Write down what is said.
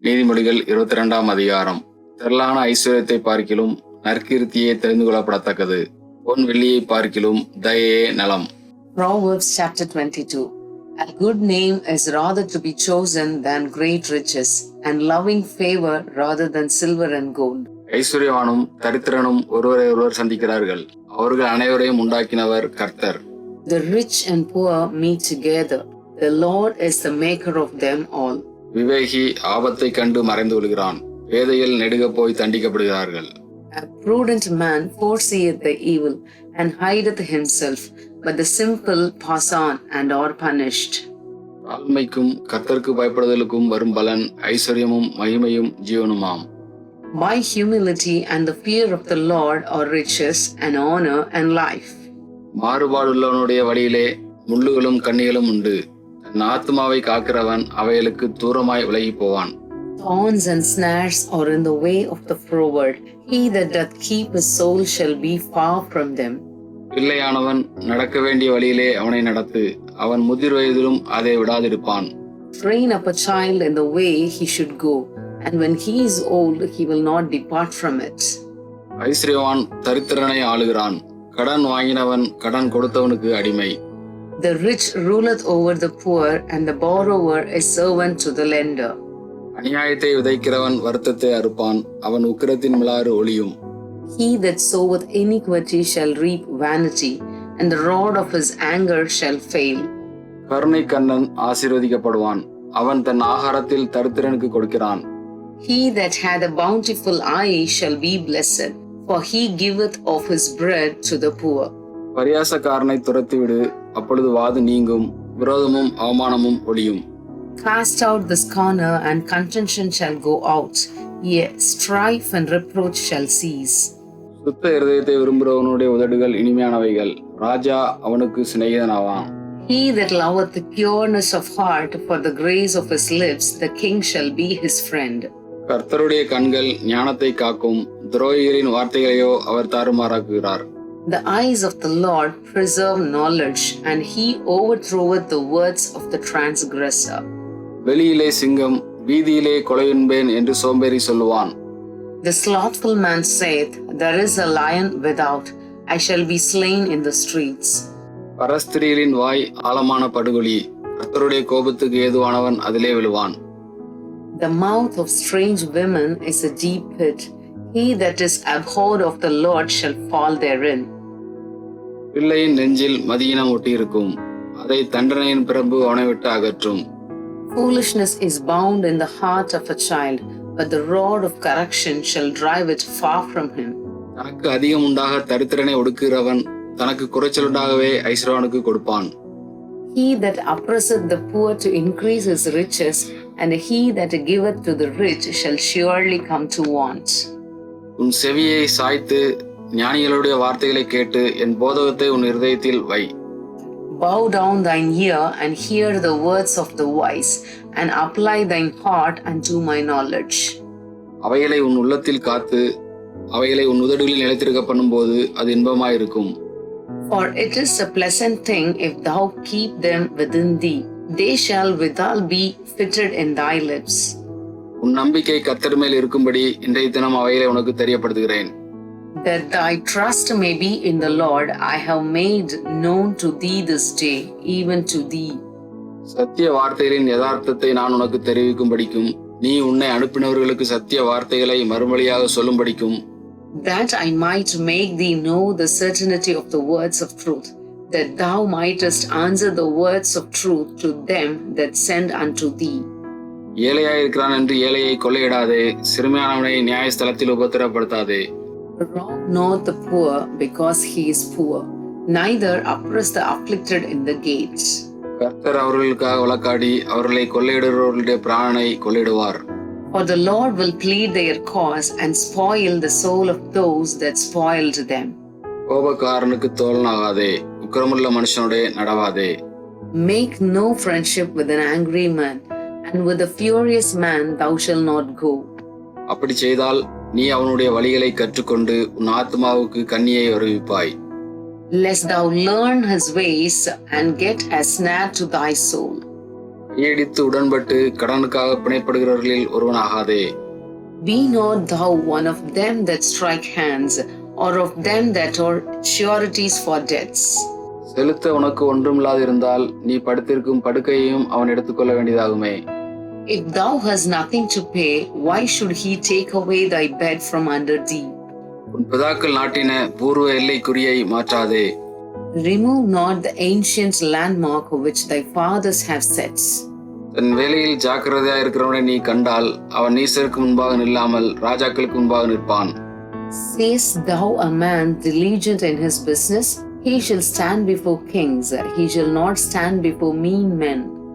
நீதிமொழிகள் 22ஆம் அதிகாரம். திரளான ஐஸ்வர்யத்தை பார்க்கிலும் நற்கீர்த்தியே தெரிந்து கொள்ளப்படத்தக்கது. பொன் வெள்ளியை பார்க்கிலும் தயையே நலம். Proverbs chapter 22. A good name is rather to be chosen than great riches, and loving favor rather than silver and gold. ஐஸ்வர்யவானும் தரித்திரனும் ஒருவரை ஒருவர் சந்திக்கிறார்கள். அவர்கள் அனைவரையும் உண்டாக்கினவர் கர்த்தர். The rich and poor meet together. The Lord is the maker of them all. விவேகி ஆபத்தை கண்டு மறைந்து கொள்கிறான். வேதையில் நெடுக போய் தண்டிக்கப்படுகிறார்கள். A prudent man foreseeth the evil and hideth himself, but the simple pass on and are punished. தாழ்மைக்கும் கர்த்தருக்கு பயப்படுதலுக்கும் வரும் பலன் ஐஸ்வர்யமும் மகிமையும் ஜீவனுமாம். By humility and the fear of the Lord are riches and honor and life. மாறுபாடுள்ளவனுடைய வழியிலே முள்ளுகளும் கண்ணிகளும் உண்டு. தன் ஆத்மாவை காக்கிறவன் அவைகளுக்கு தூரமாய் விலகி போவான். Thorns and snares are in the way of the froward. He that doth keep his soul shall be far from them. பிள்ளையானவன் நடக்க வேண்டிய வழியிலே அவனை நடத்து. அவன் முதிர் வயதிலும் அதை விடாதிருப்பான். Train up a child in the way he should go, and when he is old he will not depart from it. ஐஸ்வர்யவான் தரித்திரனை ஆளுகிறான். கடன் வாங்கினவன் கடன் கொடுத்தவனுக்கு அடிமை. The rich ruleth over the poor, and the borrower is servant to the lender. அநியாயத்தை விதைக்கிறவன் வருத்தத்தை அறுப்பான். அவன் உக்கிரத்தின் மிலாறு ஒளியும். He that soweth iniquity shall reap vanity, and the rod of his anger shall fail. கருணை கண்ணன் ஆசீர்வதிக்கப்படுவான். அவன் தன் ஆகாரத்தில் தரித்திரனுக்கு கொடுக்கிறான். He that hath a bountiful eye shall be blessed, for he giveth of his bread to the poor. பரியாசக்காரனை துரத்திவிடு, அப்பொழுது வாது நீங்கும், விரோதமும் அவமானமும் ஒளியும். Cast out the scorner, and contention shall go out. Yea, strife and reproach shall cease. சுத்த இருதயத்தை விரும்புகிறவனுடைய உதடுகள் இனிமையானவைகள். ராஜா அவனுக்கு சிநேகிதனாவான். He that loveth the pureness of heart, for the grace of his lips, the king shall be his friend. கர்த்தருடைய கண்கள் ஞானத்தை காக்கும். துரோகிகளின் வார்த்தைகளையோ அவர் தாறுமாறாக்குகிறார். The eyes of the Lord preserve knowledge, and he overthroweth the words of the transgressor. வெளியிலே சிங்கம், வீதியிலே கொலையுண்பேன் என்று சோம்பேறி சொல்லுவான். The slothful man saith, There is a lion without, I shall be slain in the streets. பரஸ்திரிகளின் வாய் ஆழமான படுகொலி. கர்த்தருடைய கோபத்துக்கு ஏதுவானவன் அதிலே விழுவான். The mouth of strange women is a deep pit. He that is abhorred of the Lord shall fall therein. பிள்ளையின் நெஞ்சில் மதியினம் ஒட்டியிருக்கும். அதை தண்டனையின் பிரம்பு அவனை விட்டு அகற்றும். Foolishness is bound in the heart of a child, but the rod of correction shall drive it far from him. தனக்கு அதிகம் உண்டாக தரித்திரனை ஒடுக்குகிறவன் தனக்கு குறைச்சலுண்டாகவே ஐஸ்வரனுக்கு கொடுப்பான். He that oppresseth the poor to increase his riches, and he that giveth to the rich shall surely come to want. உன் செவியை சாய்த்து ஞானிகளுடைய வார்த்தைகளை கேட்டு என் போதகத்தை உன் இருதயத்தில் வை. Bow down thine ear and hear the words of the wise, and apply thine heart unto my knowledge. அவைகளை உன் உள்ளத்தில் காத்து அவைகளை உன் உதடுகளில் நிலைத்திருக்க பண்ணும்போது அது இன்பமாயிருக்கும். For it is a pleasant thing if thou keep them within thee. They shall withal be fitted in thy lips. உன் நம்பிக்கை கர்த்தர் மேல் இருக்கும்படி இன்றைய தினம் அவைகளை உனக்கு தெரியப்படுத்துகிறேன். That thy trust may be in the Lord, I have made known to thee this day, even to thee. சத்திய வார்த்தைகளின் யதார்த்தத்தை நான் உனக்கு தெரிவிக்கும்படிக்கும் நீ உன்னை அனுப்பினவர்களுக்கு சத்திய வார்த்தைகளை மறுமொழியாக சொல்லும்படிக்கும். That I might make thee know the certainty of the words of truth, that thou mightest answer the words of truth to them that send unto thee. ஏழையாயிருக்கிறான் என்று ஏழையை கொள்ளையிடாதே, சிறுமையானவனை நியாயஸ்தலத்தில் உபத்திரப்படுத்தாதே. Rob not the poor because he is poor, neither oppress the afflicted in the gates. கர்த்தர் அவர்களுக்காக வழக்காடி அவர்களை கொள்ளையிடுகிறவர்களுடைய பிராணனை கொள்ளையிடுவார். For the Lord will plead their cause and spoil the soul of those that spoiled them. கோபக்காரனுக்கு தோழனாகாதே, உக்கிரமுள்ள மனுஷனுடைய நடவாதே. Make no friendship with an angry man, and with a furious man thou shalt not go. அப்படி செய்தால் நீ அவனுடைய வழிகளை கற்றுக்கொண்டு உன் ஆத்மாவுக்கு கண்ணியை வருவிப்பாய். Lest thou learn his ways and get a snare to thy soul. கையடித்து உடன்பட்டு கடனுக்காக பிணைப்படுகிறவர்களில் ஒருவனாகாதே. Be not thou one of them that strike hands, or of them that are sureties for debts. செலுத்த உனக்கு ஒன்றுமில்லாதிருந்தால் நீ படுத்திருக்கும் படுக்கையையும் அவன் எடுத்துக்கொள்ள வேண்டியதாகுமே. If thou hast nothing to pay, why should he take away thy bed from under thee? உன் பிதாக்கள் நாட்டின பூர்வ எல்லைக்குறியை மாற்றாதே. Remove not the ancient landmark which thy fathers have set. தன் வேலையில் ஜாக்கிரதையா இருக்கிறவனை நீ கண்டால் அவன் நீசருக்கு முன்பாக நில்லாமல் ராஜாக்களுக்கு முன்பாக நிற்பான். Sayest thou a man diligent in his business? He shall stand before kings, he shall not stand before mean men.